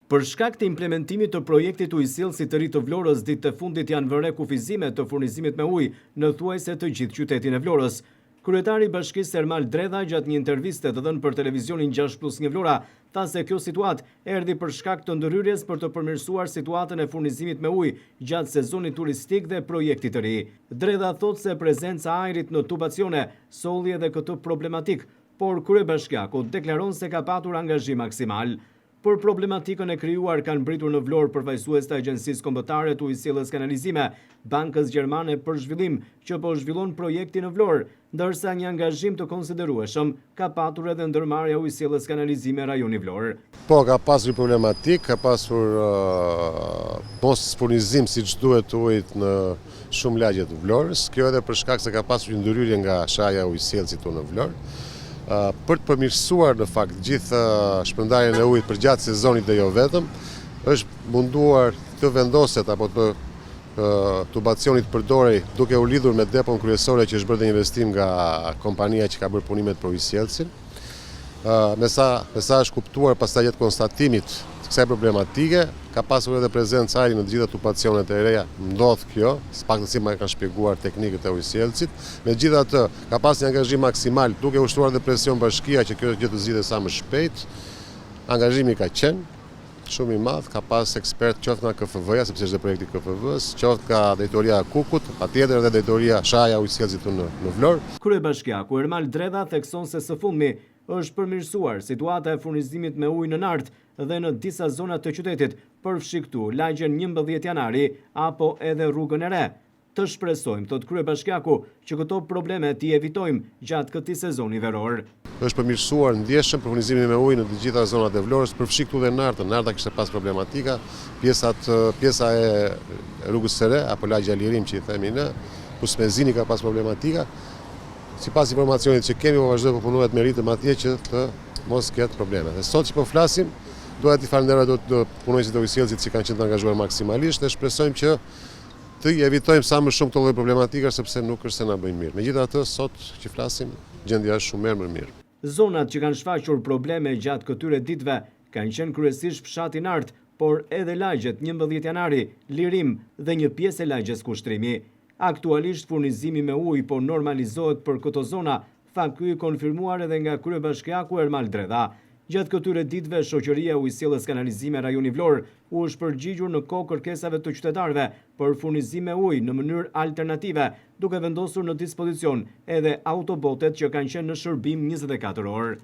Për shkak të implementimit të projektit ujësillësit të ri të Vlorës, ditë të fundit janë vënë kufizime të furnizimit me ujë në thuajse të gjithë qytetin e Vlorës. Kryetari i Bashkisë Ermal Dredha, gjatë një interviste të dhënë për televizionin 6+1 Vlora, tha se kjo situatë erdhi për shkak të ndërhyrjes për të përmirësuar situatën e furnizimit me ujë gjatë sezonit turistik dhe projektit të ri. Dredha thotë se prezenca e ajrit në tubacione solli edhe këtë problematik, por kryebashkiaku deklaron se ka patur angazhim maksimal. Për problematikën e krijuar kanë mbritur në Vlorë përfaqësues të Agjencisë Kombëtare të Ujësillës Kanalizime, Bankës Gjermane për Zhvillim, që po zhvillon projektin në Vlorë, ndërsa një angazhim të konsiderueshëm ka patur edhe ndërmarrja Ujësillës Kanalizime rajoni Vlorë. Po, ka pasur problematik, ka pasur mos furnizim siç duhet ujit në shumë lagje të Vlorës. Kjo edhe për shkak se ka pasur një ndërhyrje nga shaja e ujësillësit në Vlorë. Për të përmirësuar në fakt gjithë shpërndarjen e ujit përgjatë sezonit dhe jo vetëm, është munduar të vendoset apo të tubacionit përdorej duke u lidhur me depon kryesore që është bërë dhe investim nga kompania që ka bërë punimet për ujësillësin. Me sa është kuptuar pastaj gjatë konstatimit të kësaj problematike, ka pasur edhe prezencë ajri në të gjitha tubacionet e reja, ndodh kjo, paktësi më kanë shpjeguar teknikët e ujësillësit. Megjithatë, ka pasur një angazhim maksimal duke ushtruar dhe presion bashkia që kjo gjë të zgjidhet sa më shpejt. Angazhimi ka qenë shumë i madh, ka pas ekspert qoftë nga KFV-ja, sepse është dhe projekti KFV-s, qoftë nga drejtoria e Kukut, patjetër edhe drejtoria shaja ujësillësit në Vlorë. Kryebashkiaku Ermal Dredha thekson se së fundmi është përmirësuar situata e furnizimit me ujë në Nart dhe në disa zona të qytetit, përfshi këtu lagjen 11 Janari apo edhe rrugën e re. Të shpresojmë, thot kryebashkiaku, që këto probleme t'i evitojmë gjatë këtij sezoni veror. Është përmirësuar ndjeshëm për furnizimin me ujë në të gjitha zonat e Vlorës, përfshi këtu dhe Nartën. Narta kishte pas problematika, pjesa e rrugës së re apo lagja Lirim që i themi ne, Kusmezini ka pas problematika. Sipas informacionit që kemi, po vazhdoj po punohet me ritëm atje që të mos ketë probleme. Dhe sot që po flasim, duhet t'i falenderoj të punonjësit e ujësillësit që kanë qenë të angazhuar maksimalisht dhe shpresojmë që të evitojmë sa më shumë këto lloj problematika sepse nuk është se na bëjnë mirë. Megjithatë, sot që flasim, gjendja është shumë më mirë. Zonat që kanë shfaqur probleme gjatë këtyre ditëve kanë qenë kryesisht fshati Nart, por edhe lagjet 11 Janari, Lirim dhe një pjesë e lagjes Kushtrimi. Aktualisht furnizimi me ujë po normalizohet për këto zona, tha ky konfirmuar edhe nga kryebashkiaku Ermal Dredha. Gjatë këtyre ditëve, shoqëria e Ujësillës Kanalizime rajoni Vlorë u është përgjigjur në kohë kërkesave të qytetarëve për furnizim me ujë në mënyrë alternative, duke vendosur në dispozicion edhe autobotet që kanë qenë në shërbim 24 orë.